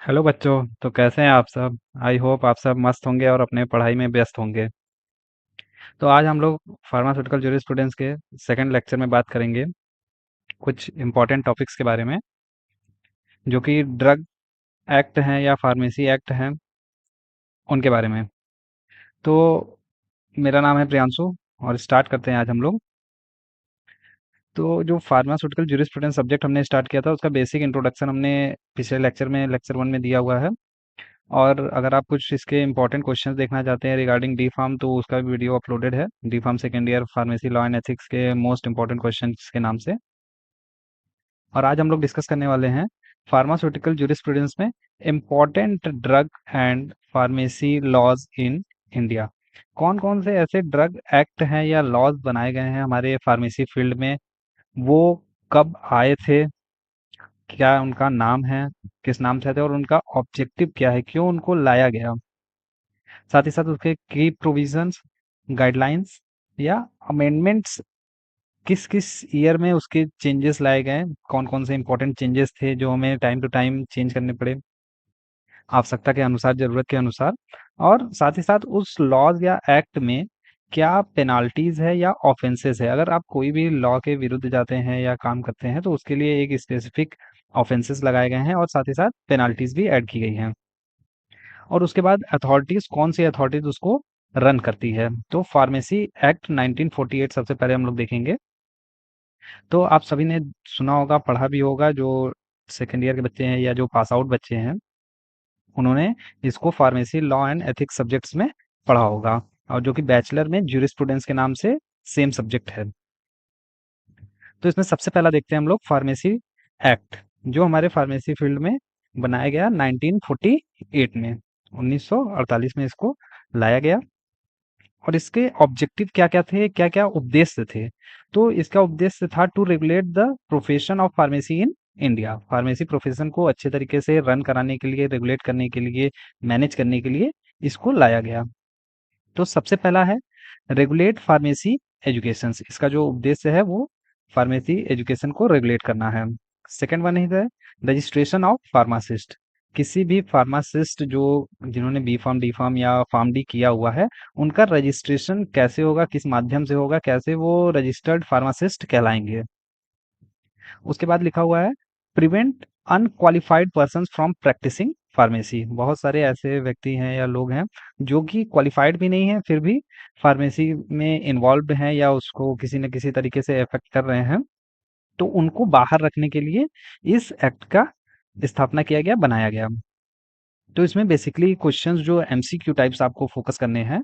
Hello बच्चों। तो कैसे हैं आप सब? आई होप आप सब मस्त होंगे और अपने पढ़ाई में व्यस्त होंगे। तो आज हम लोग फार्मास्यूटिकल जूरिस्प्रूडेंस के सेकंड लेक्चर में बात करेंगे कुछ इम्पोर्टेंट टॉपिक्स के बारे में, जो कि ड्रग एक्ट हैं या फार्मेसी एक्ट हैं, उनके बारे में। तो मेरा नाम है प्रियांशु और स्टार्ट करते हैं आज हम लोग। तो जो फार्मास्यूटिकल जूरिस्प्रूडेंस सब्जेक्ट हमने स्टार्ट किया था, उसका बेसिक इंट्रोडक्शन हमने पिछले लेक्चर में लेक्चर 1 में दिया हुआ है। और अगर आप कुछ इसके इंपॉर्टेंट क्वेश्चंस देखना चाहते हैं रिगार्डिंग डी फार्म, तो उसका भी वीडियो अपलोडेड है, D pharm second year pharmacy law and ethics के मोस्ट इंपॉर्टेंट क्वेश्चंस के नाम से। और आज हम लोग डिस्कस करने वाले हैं फार्मास्यूटिकल जूरिस्प्रूडेंस में important drug and pharmacy laws in India. कौन कौन से ऐसे ड्रग एक्ट हैं या लॉज बनाए गए हैं हमारे फार्मेसी फील्ड में, वो कब आए थे, क्या उनका नाम है, किस नाम से आते हैं और उनका ऑब्जेक्टिव क्या है, क्यों उनको लाया गया। साथ ही साथ उसके की प्रोविजंस, गाइडलाइंस या अमेंडमेंट्स किस किस ईयर में उसके चेंजेस लाए गए, कौन कौन से इंपॉर्टेंट चेंजेस थे जो हमें टाइम टू टाइम चेंज करने पड़े आवश्यकता के अनुसार, जरूरत के अनुसार। और साथ ही साथ उस लॉज या एक्ट में क्या पेनाल्टीज है या ऑफेंसेस है। अगर आप कोई भी लॉ के विरुद्ध जाते हैं या काम करते हैं, तो उसके लिए एक स्पेसिफिक ऑफेंसेस लगाए गए हैं और साथ ही साथ पेनाल्टीज भी ऐड की गई हैं। और उसके बाद अथॉरिटीज, कौन सी अथॉरिटीज उसको रन करती है। तो फार्मेसी एक्ट 1948 सबसे पहले हम लोग देखेंगे। तो आप सभी ने सुना होगा, पढ़ा भी होगा, जो सेकेंड ईयर के बच्चे हैं या जो पास आउट बच्चे हैं, उन्होंने इसको pharmacy law and ethics subjects में पढ़ा होगा, और जो कि बैचलर में ज्यूरिस्प्रूडेंस के नाम से सेम सब्जेक्ट है। तो इसमें सबसे पहला देखते हैं हम लोग फार्मेसी एक्ट, जो हमारे फार्मेसी फील्ड में बनाया गया 1948 में, 1948 में इसको लाया गया। और इसके ऑब्जेक्टिव क्या क्या थे, क्या क्या उद्देश्य थे। तो इसका उद्देश्य था to regulate the profession of pharmacy in India. Pharmacy profession को अच्छे तरीके से रन कराने के लिए, रेगुलेट करने के लिए, मैनेज करने के लिए इसको लाया गया। तो सबसे पहला है रेगुलेट फार्मेसी एजुकेशन। इसका जो उद्देश्य है वो फार्मेसी एजुकेशन को रेगुलेट करना है। सेकंड वन है रजिस्ट्रेशन ऑफ फार्मासिस्ट। किसी भी फार्मासिस्ट जो जिन्होंने बी फार्म, डी फार्म या फार्म डी किया हुआ है, उनका रजिस्ट्रेशन कैसे होगा, किस माध्यम से होगा, कैसे वो रजिस्टर्ड फार्मासिस्ट कहलाएंगे। उसके बाद लिखा हुआ है prevent unqualified person from practising pharmacy. बहुत सारे ऐसे व्यक्ति हैं या लोग हैं जो कि क्वालिफाइड भी नहीं है, फिर भी फार्मेसी में इन्वॉल्व हैं या उसको किसी न किसी तरीके से इफेक्ट कर रहे हैं। तो उनको बाहर रखने के लिए इस एक्ट का स्थापना किया गया, बनाया गया। तो इसमें बेसिकली क्वेश्चंस जो एमसीक्यू टाइप्स आपको फोकस करने हैं।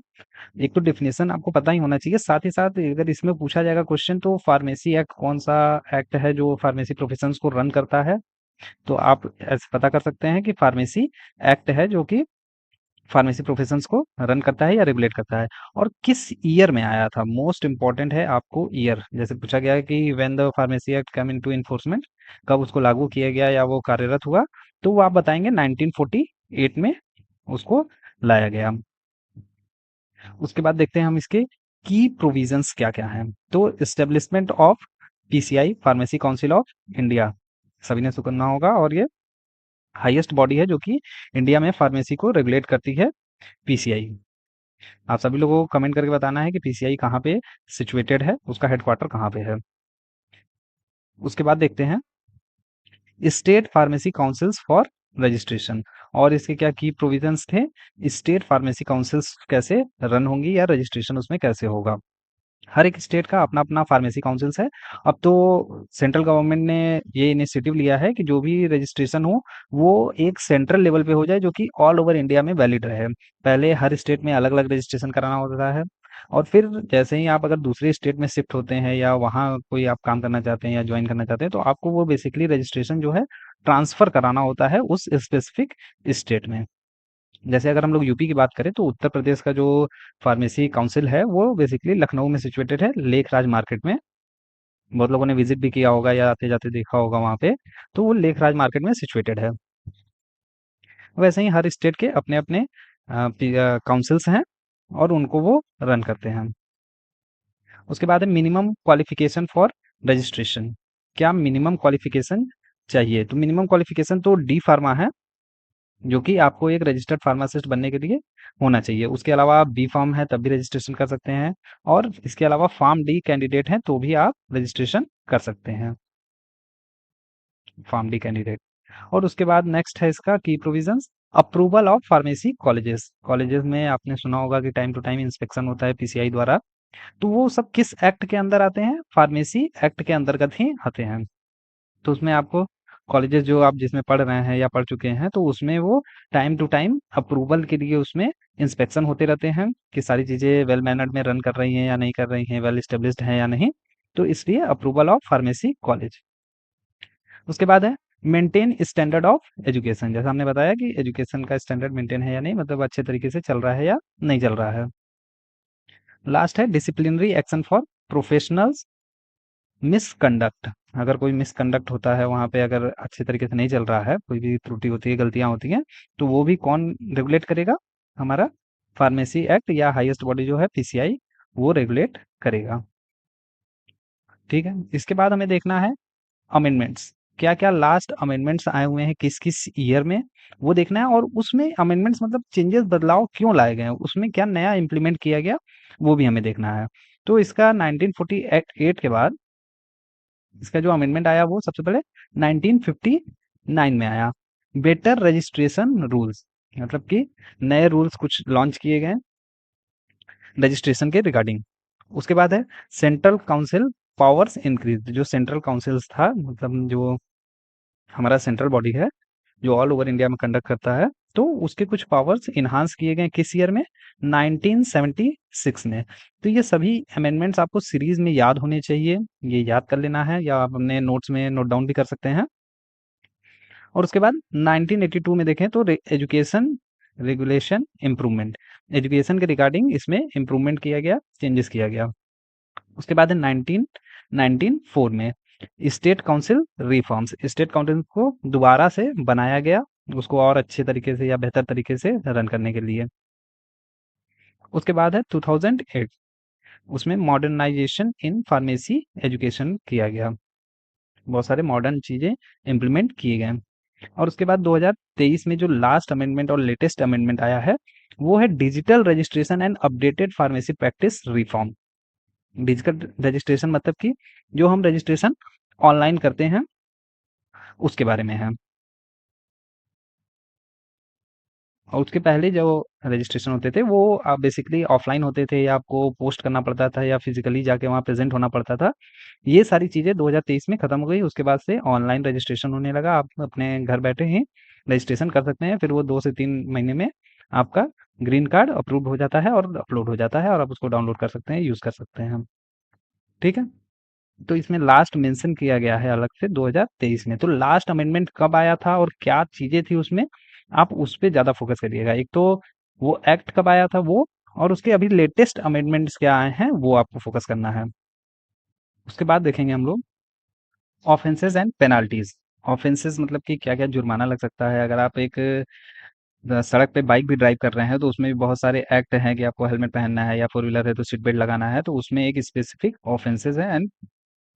एक तो डेफिनेशन आपको पता ही होना चाहिए, साथ ही साथ अगर इसमें पूछा जाएगा क्वेश्चन, तो फार्मेसी एक्ट कौन सा एक्ट है जो फार्मेसी प्रोफेशंस को रन करता है, तो आप ऐसे पता कर सकते हैं कि फार्मेसी एक्ट है जो कि फार्मेसी प्रोफेशंस को रन करता है या रेगुलेट करता है। और किस ईयर में आया था, मोस्ट इंपॉर्टेंट है आपको ईयर। जैसे पूछा गया है कि when the pharmacy act come into enforcement, कब उसको लागू किया गया या वो कार्यरत हुआ, तो वो आप बताएंगे 1948 में उसको लाया गया। उसके बाद देखते हैं हम इसके की प्रोविजंस क्या क्या हैं। तो establishment of PCI, pharmacy council of India, सभी ने सुना होगा, और ये हाईएस्ट बॉडी है जो कि इंडिया में फार्मेसी को रेगुलेट करती है, पीसीआई। आप सभी लोगों को कमेंट करके बताना है कि पीसीआई कहाँ पे सिचुएटेड है, उसका हेडक्वार्टर कहाँ पे है। उसके बाद देखते हैं state pharmacy councils for registration, और इसके क्या की प्रोविजंस थे, स्टेट फार्मेसी काउंसिल्स कैसे रन होंगी या रजिस्ट्रेशन उसमें कैसे होगा। हर एक स्टेट का अपना अपना फार्मेसी काउंसिल्स है। अब तो सेंट्रल गवर्नमेंट ने ये इनिशिएटिव लिया है कि जो भी रजिस्ट्रेशन हो वो एक सेंट्रल लेवल पे हो जाए, जो कि ऑल ओवर इंडिया में वैलिड रहे। पहले हर स्टेट में अलग अलग रजिस्ट्रेशन कराना होता है, और फिर जैसे ही आप अगर दूसरे स्टेट में शिफ्ट होते हैं या वहाँ कोई आप काम करना चाहते हैं या ज्वाइन करना चाहते हैं, तो आपको वो बेसिकली रजिस्ट्रेशन जो है ट्रांसफर कराना होता है उस स्पेसिफिक स्टेट में। जैसे अगर हम लोग यूपी की बात करें, तो उत्तर प्रदेश का जो फार्मेसी काउंसिल है वो बेसिकली लखनऊ में सिचुएटेड है, लेक राज मार्केट में। बहुत लोगों ने विजिट भी किया होगा या आते जाते देखा होगा वहाँ पे। तो वो लेक राज मार्केट में सिचुएटेड है। वैसे ही हर स्टेट के अपने अपने काउंसिल्स हैं और उनको वो रन करते हैं। उसके बाद है मिनिमम क्वालिफिकेशन फॉर रजिस्ट्रेशन। क्या मिनिमम क्वालिफिकेशन चाहिए, तो मिनिमम क्वालिफिकेशन तो डी फार्मा है, जो कि आपको एक रजिस्टर्ड फार्मासिस्ट बनने के लिए होना चाहिए। उसके अलावा आप बी फार्म है तब भी रजिस्ट्रेशन कर सकते हैं, और इसके अलावा फार्म डी कैंडिडेट हैं तो भी आप रजिस्ट्रेशन कर सकते हैं, फार्म डी कैंडिडेट। और उसके बाद नेक्स्ट है इसका की provisions. Approval of pharmacy colleges. Colleges में आपने सुना होगा कि टाइम टू टाइम इंस्पेक्शन होता है पीसीआई द्वारा, तो वो सब किस एक्ट के अंदर आते हैं? फार्मेसी एक्ट के अंतर्गत ही आते हैं। तो उसमें आपको कॉलेजेस जो आप जिसमें पढ़ रहे हैं या पढ़ चुके हैं, तो उसमें वो टाइम टू टाइम अप्रूवल के लिए उसमें इंस्पेक्शन होते रहते हैं कि सारी चीज़ें वेल मैनर्ड में रन कर रही हैं या नहीं कर रही हैं, वेल एस्टेब्लिश्ड हैं या नहीं। तो इसलिए अप्रूवल ऑफ फार्मेसी कॉलेज। उसके बाद है मेंटेन स्टैंडर्ड ऑफ एजुकेशन। जैसा हमने बताया कि एजुकेशन का स्टैंडर्ड मेंटेन है या नहीं, मतलब अच्छे तरीके से चल रहा है या नहीं चल रहा है। लास्ट है disciplinary action for professionals misconduct. अगर कोई मिसकंडक्ट होता है वहाँ पे, अगर अच्छे तरीके से नहीं चल रहा है, कोई भी त्रुटि होती है, गलतियाँ होती हैं, तो वो भी कौन रेगुलेट करेगा? हमारा फार्मेसी एक्ट या हाईएस्ट बॉडी जो है पीसीआई, वो रेगुलेट करेगा। ठीक है, इसके बाद हमें देखना है अमेंडमेंट्स। क्या क्या लास्ट अमेंडमेंट्स आए हुए हैं किस किस ईयर में, वो देखना है। और उसमें अमेंडमेंट्स मतलब चेंजेस, बदलाव क्यों लाए गए हैं, उसमें क्या नया इंप्लीमेंट किया गया, वो भी हमें देखना है। तो इसका 1948 के बाद इसका जो अमेंडमेंट आया वो सबसे पहले 1959 में आया। बेटर रजिस्ट्रेशन रूल्स, मतलब कि नए रूल्स कुछ लॉन्च किए गए रजिस्ट्रेशन के रिगार्डिंग। उसके बाद है सेंट्रल काउंसिल पावर्स इंक्रीज। जो सेंट्रल काउंसिल्स था, मतलब जो हमारा सेंट्रल बॉडी है जो ऑल ओवर इंडिया में कंडक्ट करता है, तो उसके कुछ पावर्स इन्हांस किए गए किस ईयर में? 1976 में। तो ये सभी अमेंडमेंट्स आपको सीरीज में याद होने चाहिए, ये याद कर लेना है या आप अपने नोट्स में नोट डाउन भी कर सकते हैं। और उसके बाद 1982 में देखें तो एजुकेशन रेगुलेशन इम्प्रूवमेंट, एजुकेशन के रिगार्डिंग इसमें इम्प्रूवमेंट किया गया, चेंजेस किया गया। उसके बाद है 1994 में state council reforms. State council को दोबारा से बनाया गया, उसको और अच्छे तरीके से या बेहतर तरीके से रन करने के लिए। उसके बाद है 2008, उसमें मॉडर्नाइजेशन इन फार्मेसी एजुकेशन किया गया, बहुत सारे मॉडर्न चीज़ें इम्प्लीमेंट किए गए। और उसके बाद 2023 में जो लास्ट अमेंडमेंट और लेटेस्ट अमेंडमेंट आया है, वो है digital registration and updated pharmacy practice reform. Digital registration मतलब कि जो हम रजिस्ट्रेशन ऑनलाइन करते हैं उसके बारे में है। और उसके पहले जो रजिस्ट्रेशन होते थे वो बेसिकली ऑफलाइन होते थे, या आपको पोस्ट करना पड़ता था या फिजिकली जाके वहाँ प्रेजेंट होना पड़ता था। ये सारी चीज़ें 2023 में खत्म हो गई। उसके बाद से ऑनलाइन रजिस्ट्रेशन होने लगा, आप अपने घर बैठे ही रजिस्ट्रेशन कर सकते हैं। फिर वो 2 से 3 महीने में आपका ग्रीन कार्ड अप्रूव हो जाता है और अपलोड हो जाता है, और आप उसको डाउनलोड कर सकते हैं, यूज़ कर सकते हैं। ठीक है, तो इसमें लास्ट मेंशन किया गया है अलग से 2023 में। तो लास्ट अमेंडमेंट कब आया था और क्या चीजें थी उसमें, आप उस पे ज्यादा फोकस करिएगा। एक तो वो एक्ट कब आया था वो, और उसके अभी लेटेस्ट अमेंडमेंट्स क्या आए हैं वो आपको फोकस करना है। उसके बाद देखेंगे हम लोग ऑफेंसेस एंड पेनाल्टीज। ऑफेंसेस मतलब कि क्या क्या जुर्माना लग सकता है अगर आप एक सड़क पे बाइक भी ड्राइव कर रहे हैं, तो उसमें भी बहुत सारे एक्ट हैं कि आपको हेलमेट पहनना है, या फोर व्हीलर है तो सीट बेल्ट लगाना है। तो उसमें एक स्पेसिफिक ऑफेंसेस है एंड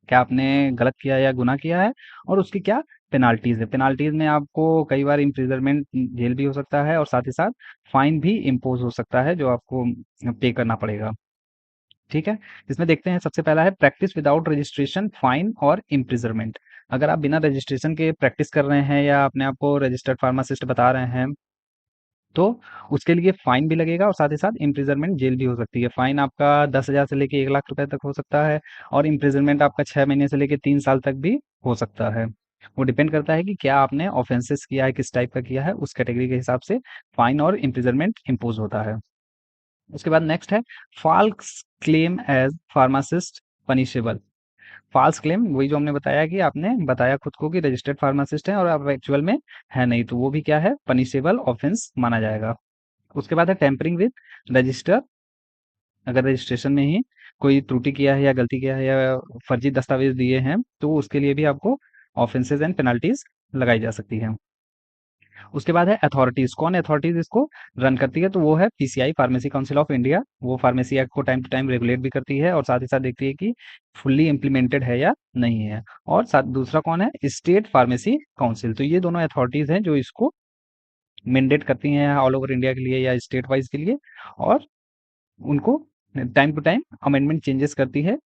क्या आपने गलत किया या गुनाह किया है, और उसकी क्या पेनाल्टीज है। पेनाल्टीज में आपको कई बार इम्प्रिजनमेंट, जेल भी हो सकता है, और साथ ही साथ फाइन भी इम्पोज हो सकता है जो आपको पे करना पड़ेगा। ठीक है, इसमें देखते हैं सबसे पहला है प्रैक्टिस विदाउट रजिस्ट्रेशन फाइन और इम्प्रिजनमेंट। अगर आप बिना रजिस्ट्रेशन के प्रैक्टिस कर रहे हैं या अपने आप को रजिस्टर्ड फार्मासिस्ट बता रहे हैं, तो उसके लिए फाइन भी लगेगा, और साथ ही साथ इम्प्रिजनमेंट, जेल भी हो सकती है। फाइन आपका 10,000 से लेके 1 लाख रुपए तक हो सकता है, और इम्प्रिजनमेंट आपका 6 महीने से लेके 3 साल तक भी हो सकता है। वो डिपेंड करता है कि क्या आपने ऑफेंसेस किया है, किस टाइप का किया है, उस कैटेगरी के हिसाब से फाइन और इम्प्रिजनमेंट इम्पोज होता है। उसके बाद नेक्स्ट है false claim as pharmacist punishable. False claim वही जो हमने बताया कि आपने बताया खुद को कि रजिस्टर्ड फार्मासिस्ट हैं और आप एक्चुअल में है नहीं, तो वो भी क्या है, पनिशेबल ऑफेंस माना जाएगा। उसके बाद है टेम्परिंग विद रजिस्टर। अगर रजिस्ट्रेशन में ही कोई त्रुटि किया है या गलती किया है या फर्जी दस्तावेज दिए हैं, तो उसके लिए भी आपको ऑफेंसेस एंड पेनल्टीज लगाई जा सकती हैं। उसके बाद है अथॉरिटीज। कौन अथॉरिटीज इसको रन करती है? तो वो है PCI, pharmacy council of India. वो फार्मेसी एक्ट को टाइम टू टाइम रेगुलेट भी करती है, और साथ ही साथ देखती है कि फुल्ली इम्प्लीमेंटेड है या नहीं है। और साथ दूसरा कौन है? State pharmacy council. तो ये दोनों अथॉरिटीज हैं जो इसको मैंडेट करती हैं ऑल ओवर इंडिया के लिए या स्टेट वाइज के लिए, और उनको time to time amendment changes करती है।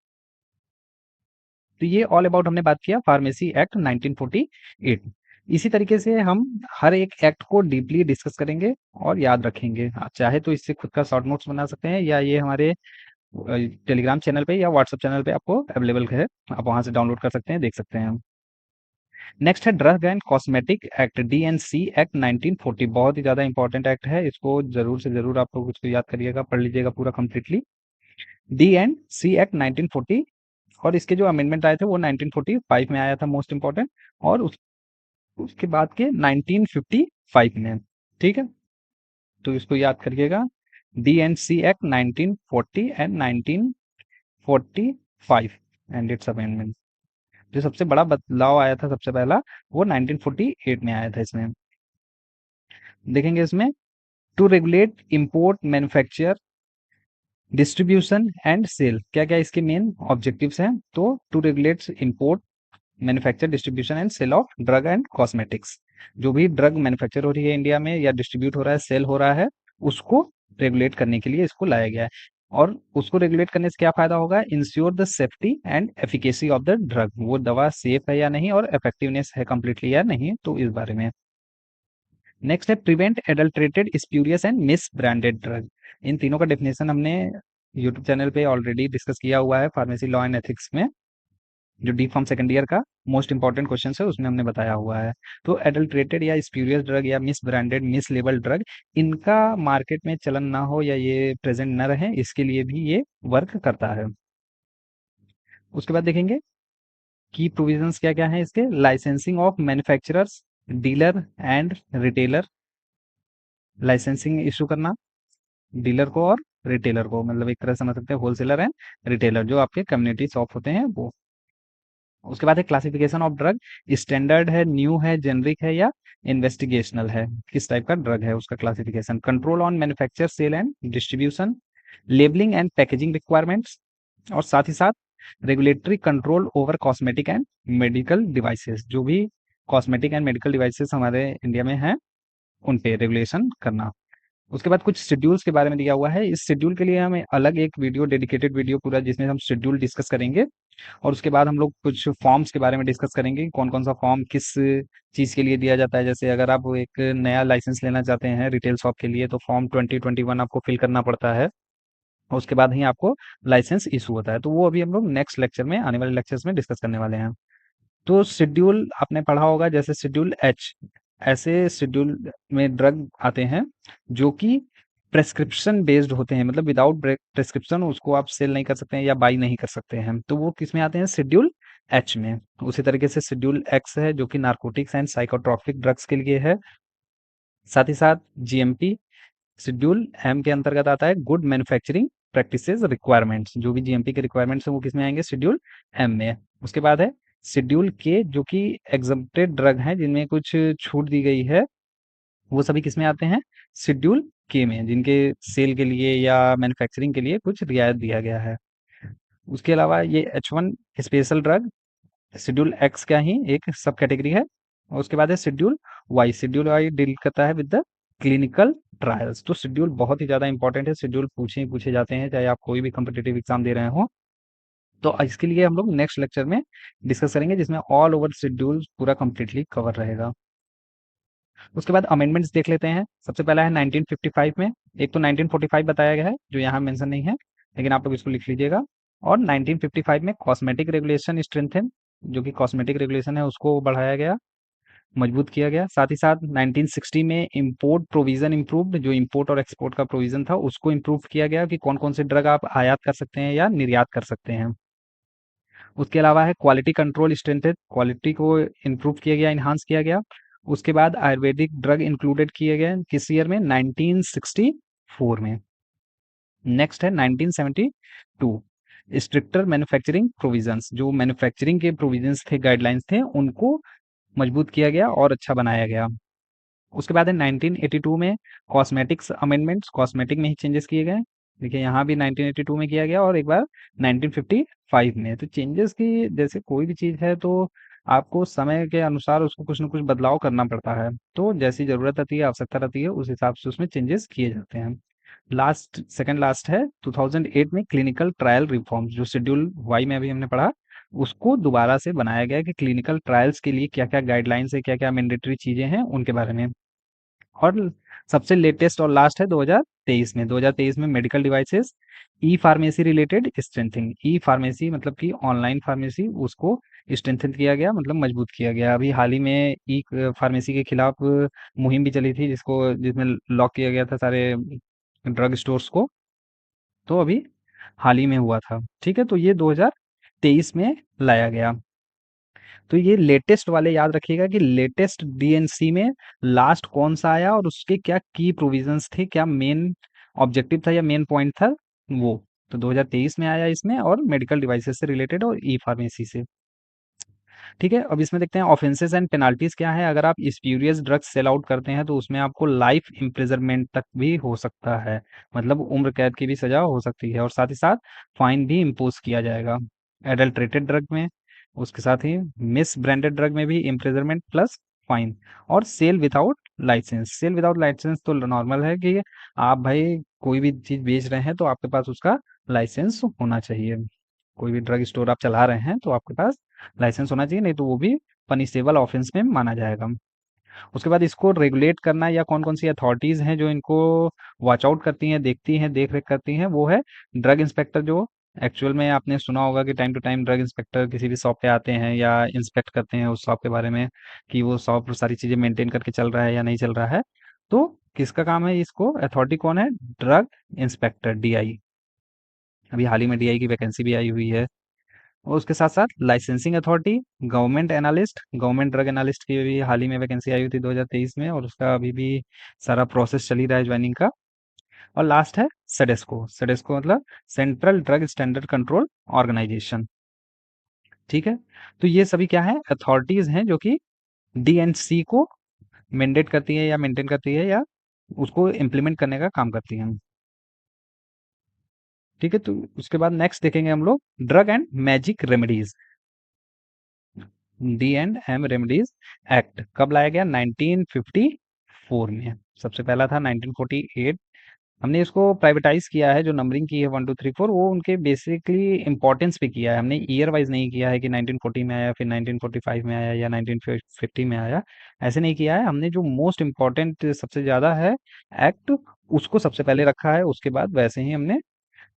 तो ये ऑल अबाउट हमने बात किया फार्मेसी एक्ट 1948। इसी तरीके से हम हर एक एक्ट को डीपली डिस्कस करेंगे और याद रखेंगे। आप चाहे तो इससे खुद का शॉर्ट नोट्स बना सकते हैं, या ये हमारे टेलीग्राम चैनल पे या व्हाट्सएप चैनल पे आपको अवेलेबल है, आप वहां से डाउनलोड कर सकते हैं, देख सकते हैं। नेक्स्ट है drug and cosmetic act, D and C act 1940। बहुत ही ज्यादा इंपॉर्टेंट एक्ट है, इसको जरूर से जरूर आप लोग इसको याद करिएगा, पढ़ लीजिएगा पूरा completely. D and C act 1940, और इसके जो अमेंडमेंट आए थे वो 1945 में आया था, मोस्ट इंपॉर्टेंट, और उसके बाद के 1955 में। ठीक है, तो इसको याद करिएगा, D and C act 1940 and 1945 and its amendment. जो सबसे बड़ा बदलाव आया था सबसे पहला, वो 1948 में आया था इसमें। देखेंगे इसमें, to regulate import manufacture distribution and sale, क्या क्या इसके मेन ऑब्जेक्टिव्स हैं। तो to regulate import manufacture distribution and sale of drug and cosmetics, जो भी ड्रग मैन्युफैक्चर हो रही है इंडिया में या डिस्ट्रीब्यूट हो रहा है, सेल हो रहा है, उसको रेगुलेट करने के लिए इसको लाया गया है। और उसको रेगुलेट करने से क्या फायदा होगा, ensure the safety and efficacy of the drug, वो दवा सेफ है या नहीं और इफेक्टिवनेस है कंप्लीटली या नहीं, तो इस बारे में। नेक्स्ट है prevent adulterated spurious and misbranded drug. इन तीनों का डेफिनेशन हमने यूट्यूब चैनल पे ऑलरेडी डिस्कस किया हुआ है, फार्मेसी लॉ एंड एथिक्स में, जो डी फार्म सेकंड ईयर का मोस्ट इंपॉर्टेंट क्वेश्चन है उसमें हमने बताया हुआ है। तो एडल्ट्रेटेड या स्प्यूरियस ड्रग या misbranded mislabel drug, इनका मार्केट में चलन ना हो या ये प्रेजेंट न रहे, इसके लिए भी ये वर्क करता है। उसके बाद देखेंगे की प्रोविजंस क्या क्या है इसके, licensing of manufacturers, dealer and retailer, licensing issue करना डीलर को और रिटेलर को, मतलब एक तरह समझ सकते हैं होलसेलर एंड रिटेलर, जो आपके कम्युनिटी शॉप होते हैं वो। उसके बाद है क्लासिफिकेशन ऑफ ड्रग, स्टैंडर्ड है, न्यू है, जेनरिक है या इन्वेस्टिगेशनल है, किस टाइप का ड्रग है उसका classification. Control on manufacture sale and distribution, labelling and packaging requirements, और साथ ही साथ regulatory control over cosmetic and medical devices, जो भी कॉस्मेटिक एंड मेडिकल डिवाइसेस हमारे इंडिया में हैं उन पे रेगुलेशन करना। उसके बाद कुछ शेड्यूल्स के बारे में दिया हुआ है, इस शेड्यूल के लिए हमें अलग एक वीडियो, डेडिकेटेड वीडियो पूरा, जिसमें हम शेड्यूल डिस्कस करेंगे। और उसके बाद हम लोग कुछ फॉर्म्स के बारे में डिस्कस करेंगे, कौन कौन सा फॉर्म किस चीज़ के लिए दिया जाता है। जैसे अगर आप एक नया लाइसेंस लेना चाहते हैं रिटेल शॉप के लिए, तो फॉर्म 2021 आपको फिल करना पड़ता है, और उसके बाद ही आपको लाइसेंस इशू होता है। तो वो अभी हम लोग नेक्स्ट लेक्चर में, आने वाले लेक्चर्स में डिस्कस करने वाले हैं। तो शेड्यूल आपने पढ़ा होगा, जैसे शेड्यूल एच, ऐसे शेड्यूल में ड्रग आते हैं जो कि प्रेस्क्रिप्शन बेस्ड होते हैं, मतलब विदाउट प्रेस्क्रिप्शन उसको आप सेल नहीं कर सकते हैं या बाई नहीं कर सकते हैं, तो वो किस में आते हैं, शेड्यूल एच में। उसी तरीके से शेड्यूल एक्स है जो कि नार्कोटिक्स एंड साइकोट्रॉपिक ड्रग्स के लिए है। साथ ही साथ जीएमपी शेड्यूल एम के अंतर्गत आता है, गुड मैन्युफैक्चरिंग प्रैक्टिसेस रिक्वायरमेंट्स, जो भी जीएमपी के रिक्वायरमेंट्स हैं वो किस में आएंगे, शेड्यूल एम में। उसके बाद है शेड्यूल के, जो कि एग्जम्प्टेड ड्रग हैं जिनमें कुछ छूट दी गई है, वो सभी किस में आते हैं, शेड्यूल के में, जिनके सेल के लिए या मैन्युफैक्चरिंग के लिए कुछ रियायत दिया गया है। उसके अलावा ये H1 special drug schedule x का ही एक सब कैटेगरी है। और उसके बाद है schedule Y, schedule Y deal करता है विद द क्लिनिकल ट्रायल्स। तो शेड्यूल बहुत ही ज्यादा इंपॉर्टेंट है, शेड्यूल पूछे ही पूछे जाते हैं, चाहे आप कोई भी कम्पिटेटिव एग्जाम दे रहे हो। तो इसके लिए हम लोग नेक्स्ट लेक्चर में डिस्कस करेंगे, जिसमें ऑल ओवर शेड्यूल पूरा कंप्लीटली कवर रहेगा। उसके बाद अमेंडमेंट्स देख लेते हैं। सबसे पहला है 1955 में, एक तो 1945 बताया गया है जो यहाँ मेंशन नहीं है, लेकिन आप लोग इसको लिख लीजिएगा। और 1955 में कॉस्मेटिक रेगुलेशन स्ट्रेंथन, जो कि कॉस्मेटिक रेगुलेशन है उसको बढ़ाया गया, मजबूत किया गया। साथ ही साथ 1960 में इंपोर्ट प्रोविजन इम्प्रूव्ड, जो इंपोर्ट और एक्सपोर्ट का प्रोविजन था उसको इम्प्रूव किया गया कि कौन कौन से ड्रग आप आयात कर सकते हैं या निर्यात कर सकते हैं। उसके अलावा है क्वालिटी कंट्रोल स्ट्रेंथेड, क्वालिटी को इम्प्रूव किया गया, इन्हांस किया गया। उसके बाद आयुर्वेदिक ड्रग इंक्लूडेड किए गए किस ईयर में, 1964 में। नेक्स्ट है 1972, स्ट्रिक्टर मैन्युफैक्चरिंग प्रोविजंस, जो मैन्युफैक्चरिंग के प्रोविजंस थे, गाइडलाइंस थे, उनको मजबूत किया गया और अच्छा बनाया गया। उसके बाद है 1982 में कॉस्मेटिक्स अमेंडमेंट्स, कॉस्मेटिक में ही चेंजेस किए गए। देखिए यहाँ भी 1982 में किया गया और एक बार 1955 में। तो चेंजेस की, जैसे कोई भी चीज़ है तो आपको समय के अनुसार उसको कुछ न कुछ बदलाव करना पड़ता है। तो जैसी ज़रूरत आती है, आवश्यकता रहती है, उस हिसाब से उसमें चेंजेस किए जाते हैं। लास्ट सेकंड लास्ट है 2008 में क्लिनिकल ट्रायल रिफॉर्म्स, जो शेड्यूल वाई में अभी हमने पढ़ा, उसको दोबारा से बनाया गया है कि क्लिनिकल ट्रायल्स के लिए क्या-क्या गाइडलाइंस है, क्या-क्या मैंडेटरी चीज़ें हैं, उनके बारे में। और सबसे लेटेस्ट और लास्ट है 2023 में। 2023 में मेडिकल डिवाइसेस ई फार्मेसी रिलेटेड स्ट्रेंथिंग, ई फार्मेसी मतलब कि ऑनलाइन फार्मेसी, उसको स्ट्रेंथन किया गया, मतलब मजबूत किया गया। अभी हाल ही में ई फार्मेसी के खिलाफ मुहिम भी चली थी, जिसमें लॉक किया गया था सारे ड्रग स्टोर्स को। तो अभी हाल ही में हुआ था। ठीक है, तो ये 2023 में लाया गया। तो ये लेटेस्ट वाले याद रखिएगा कि लेटेस्ट डीएनसी में लास्ट कौन सा आया और उसके क्या की प्रोविजंस थे, क्या मेन ऑब्जेक्टिव था या मेन पॉइंट था वो। तो 2023 में आया इसमें, और मेडिकल डिवाइसेस से रिलेटेड और ई फार्मेसी से। ठीक है, अब इसमें देखते हैं ऑफेंसेस एंड पेनाल्टीज क्या है। अगर आप स्प्यूरियस ड्रग्स सेल आउट करते हैं तो उसमें आपको लाइफ इम्प्रिजनमेंट तक भी हो सकता है, मतलब उम्र कैद की भी सजा हो सकती है, और साथ ही साथ फाइन भी इम्पोज किया जाएगा। एडल्ट्रेटेड ड्रग में, उसके साथ ही मिस ब्रांडेड ड्रग में भी इम्प्रिजनमेंट प्लस फाइन। और sale without licence, sale without licence तो नॉर्मल है कि आप भाई कोई भी चीज बेच रहे हैं तो आपके पास उसका लाइसेंस होना चाहिए। कोई भी ड्रग स्टोर आप चला रहे हैं तो आपके पास लाइसेंस होना चाहिए, नहीं तो वो भी पनिशेबल ऑफेंस में माना जाएगा। उसके बाद इसको रेगुलेट करना, या कौन-कौन सी अथॉरिटीज़ हैं जो इनको वॉच आउट करती हैं, देखती हैं, देख-रेख करती हैं, वो है ड्रग इंस्पेक्टर। जो एक्चुअल में आपने सुना होगा कि time to time drug inspector किसी भी शॉप पे आते हैं या इंस्पेक्ट करते हैं उस शॉप के बारे में, कि वो शॉप सारी चीज़ें मेंटेन करके चल रहा है या नहीं चल रहा है। तो किसका काम है, इसको अथॉरिटी कौन है? Drug inspector, DI. अभी हाल ही में डीआई की वैकेंसी भी आई हुई है। और उसके साथ-साथ licensing authority, government analyst, government drug analyst की भी हाल ही में वैकेंसी आई हुई थी 2023 में, और उसका अभी भी सारा प्रोसेस चल ही रहा है ज्वाइनिंग का। और लास्ट है सेडेस्को, सेडेस्को मतलब central drug standard control organisation. ठीक है, तो ये सभी क्या है, अथॉरिटीज हैं जो कि डीएनसी को मैंडेट करती है या मेंटेन करती है या उसको इम्प्लीमेंट करने का काम करती हैं। ठीक है, तो उसके बाद नेक्स्ट देखेंगे हम लोग drug and magic remedies. D and M remedies act कब लाया गया? 1954 में। सबसे पहला था 1948। हमने इसको प्राइवेटाइज किया है, जो नंबरिंग की है 1 2 3 4, वो उनके बेसिकली इंपॉर्टेंस पे किया है। हमने ईयर वाइज नहीं किया है कि 1940 में आया, फिर 1945 में आया, या 1950 में आया। ऐसे नहीं किया है हमने। जो मोस्ट इम्पोर्टेंट सबसे ज़्यादा है एक्ट, उसको सबसे पहले रखा है, उसके बाद वैसे ही हमने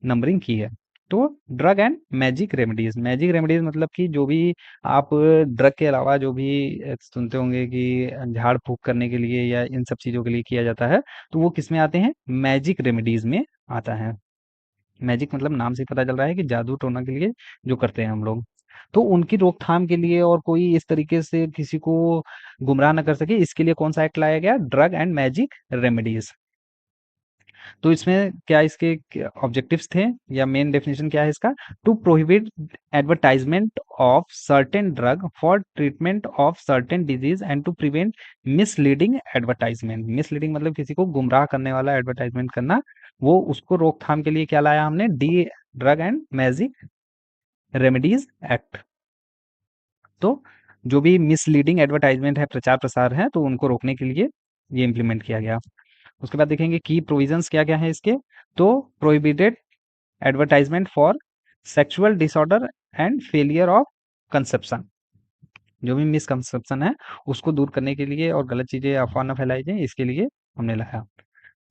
नंबरिंग की है। तो drug and magic remedies, magic remedies मतलब कि जो भी आप ड्रग के अलावा जो भी सुनते होंगे कि झाड़ फूक करने के लिए या इन सब चीज़ों के लिए किया जाता है, तो वो किस में आते हैं? मैजिक रेमेडीज में आता है। मैजिक मतलब नाम से ही पता चल रहा है कि जादू टोना के लिए जो करते हैं हम लोग। तो उनकी रोकथाम के लिए और कोई इस तरीके से किसी को गुमराह न कर सके, इसके लिए कौन सा एक्ट लाया गया? Drug and magic remedies. तो इसमें क्या इसके ऑब्जेक्टिव्स थे या मेन डेफिनेशन क्या है इसका? To prohibit advertisement of certain drug for treatment of certain disease and to prevent misleading advertisement. Misleading मतलब किसी को गुमराह करने वाला एडवर्टाइजमेंट करना, वो उसको रोकथाम के लिए क्या लाया हमने? D drug and magic remedies act. तो जो भी मिसलीडिंग एडवर्टाइजमेंट है, प्रचार प्रसार है, तो उनको रोकने के लिए ये इम्प्लीमेंट किया गया। उसके बाद देखेंगे की प्रोविजंस क्या क्या है इसके। तो prohibited advertisement for sexual disorder and failure of conception. जो भी मिसकंसेप्शन है उसको दूर करने के लिए और गलत चीजें अफवाह न फैलाई जाए, इसके लिए हमने लाया।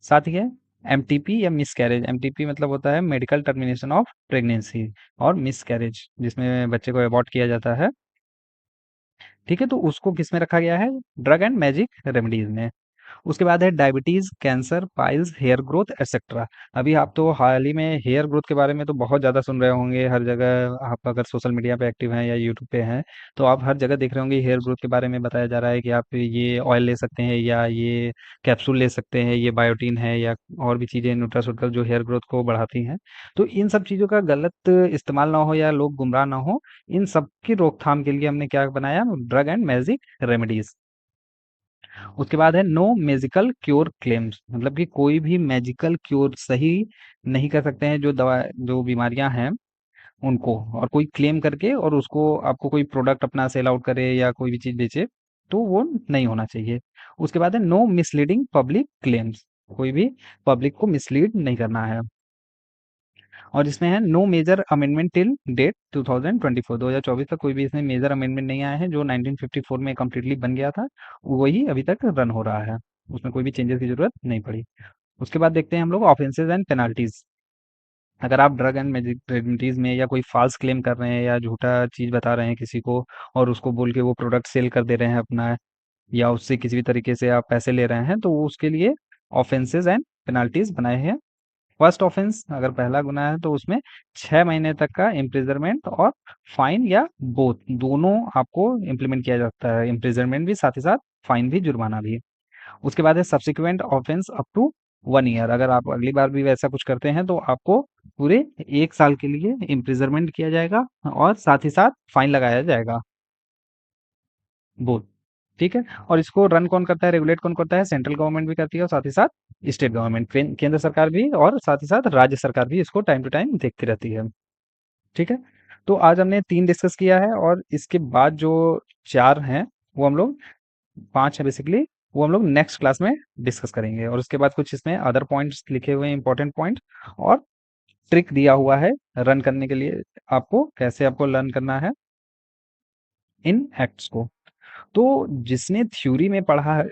साथ ही है एमटीपी या मिसकैरेज। एमटीपी मतलब होता है मेडिकल टर्मिनेशन ऑफ प्रेगनेंसी, और मिसकैरेज जिसमें बच्चे को अबॉर्ट किया जाता है। ठीक है, तो उसको किस में रखा गया है? ड्रग एंड मैजिक रेमेडीज में। उसके बाद है diabetes, cancer, piles, hair growth etcetera. अभी आप तो हाल ही में हेयर ग्रोथ के बारे में तो बहुत ज़्यादा सुन रहे होंगे। हर जगह आप अगर सोशल मीडिया पे एक्टिव हैं या यूट्यूब पे हैं, तो आप हर जगह देख रहे होंगे हेयर ग्रोथ के बारे में बताया जा रहा है कि आप ये ऑयल ले सकते हैं या ये कैप्सूल ले सकते हैं, ये बायोटीन है या और भी चीज़ें न्यूट्रास्यूटिकल जो हेयर ग्रोथ को बढ़ाती हैं। तो इन सब चीज़ों का गलत इस्तेमाल ना हो या लोग गुमराह ना हो, इन सब की रोकथाम के लिए हमने क्या बनाया? Drug and magic remedies. उसके बाद है नो मैजिकल क्योर क्लेम्स, मतलब कि कोई भी मैजिकल क्योर सही नहीं कर सकते हैं जो दवा जो बीमारियां हैं, उनको, और कोई क्लेम करके और उसको आपको कोई प्रोडक्ट अपना सेल आउट करे या कोई भी चीज़ बेचे, तो वो नहीं होना चाहिए। उसके बाद है नो मिसलीडिंग पब्लिक क्लेम्स, कोई भी पब्लिक को मिसलीड नहीं करना है। और इसमें है no major amendment till date 2024, 2024 तक कोई भी इसमें मेजर अमेंडमेंट नहीं आया है। जो 1954 में कम्प्लीटली बन गया था वही अभी तक रन हो रहा है, उसमें कोई भी चेंजेस की जरूरत नहीं पड़ी। उसके बाद देखते हैं हम लोग ऑफेंसेस एंड पेनाल्टीज। अगर आप ड्रग एंड मेडिसिटीज में या कोई फॉल्स क्लेम कर रहे हैं या झूठा चीज बता रहे हैं किसी को, और उसको बोल के वो प्रोडक्ट सेल कर दे रहे हैं अपना, या उससे किसी भी तरीके से आप पैसे ले रहे हैं, तो वो उसके लिए ऑफेंसेस एंड पेनाल्टीज बनाए हैं। फर्स्ट ऑफेंस अगर पहला गुना है तो उसमें 6 महीने तक का इम्प्रिजनमेंट और फाइन या बोथ दोनों आपको इम्प्लीमेंट किया जाता है, इम्प्रिजनमेंट भी साथ ही साथ फाइन भी, जुर्माना भी। उसके बाद है subsequent offence up to 1 year, अगर आप अगली बार भी वैसा कुछ करते हैं तो आपको पूरे 1 साल के लिए इम्प्रिजनमेंट किया जाएगा और साथ ही साथ फाइन लगाया जाएगा, बोथ। ठीक है। और इसको रन कौन करता है, रेगुलेट कौन करता है, सेंट्रल गवर्नमेंट भी करती है और साथ ही साथ स्टेट गवर्नमेंट, केंद्र सरकार भी, और साथ ही साथ राज्य सरकार भी इसको टाइम टू टाइम देखती रहती है। ठीक है। तो आज हमने 3 डिस्कस किया है, और इसके बाद जो 4 हैं वो हम लोग, 5 है बेसिकली, वो हम लोग नेक्स्ट क्लास में डिस्कस करेंगे। और उसके बाद कुछ इसमें अदर पॉइंट्स लिखे हुए हैं, इंपॉर्टेंट पॉइंट, और ट्रिक दिया हुआ है रन करने के लिए, आपको कैसे आपको लर्न करना है इन एक्ट्स को। तो जिसने थ्योरी में पढ़ा है,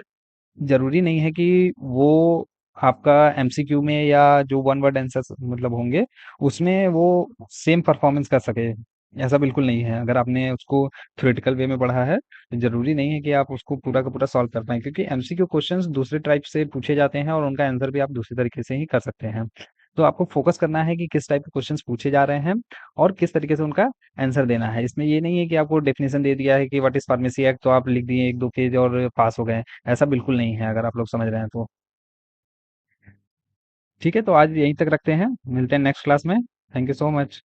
ज़रूरी नहीं है कि वो आपका एमसीक्यू में या जो वन वर्ड आंसर्स मतलब होंगे, उसमें वो सेम परफॉर्मेंस कर सके। ऐसा बिल्कुल नहीं है। अगर आपने उसको थ्योरेटिकल वे में पढ़ा है, तो ज़रूरी नहीं है कि आप उसको पूरा का पूरा सॉल्व कर पाएँ, क्योंकि एमसीक्यू क्वेश्चंस दूसरे टाइप से पूछे जाते हैं और उनका आंसर भी आप दूसरे तरीके से ही कर सकते हैं। तो आपको फोकस करना है कि किस टाइप के क्वेश्चंस पूछे जा रहे हैं और किस तरीके से उनका आंसर देना है। इसमें ये नहीं है कि आपको डेफिनेशन दे दिया है कि व्हाट इज़ फार्मेसी एक्ट, तो आप लिख दिए 1-2 पेज और पास हो गए। ऐसा बिल्कुल नहीं है, अगर आप लोग समझ रहे हैं तो। ठीक है, तो आज यहीं तक रखते हैं, मिलते हैं नेक्स्ट क्लास में। Thank you so much.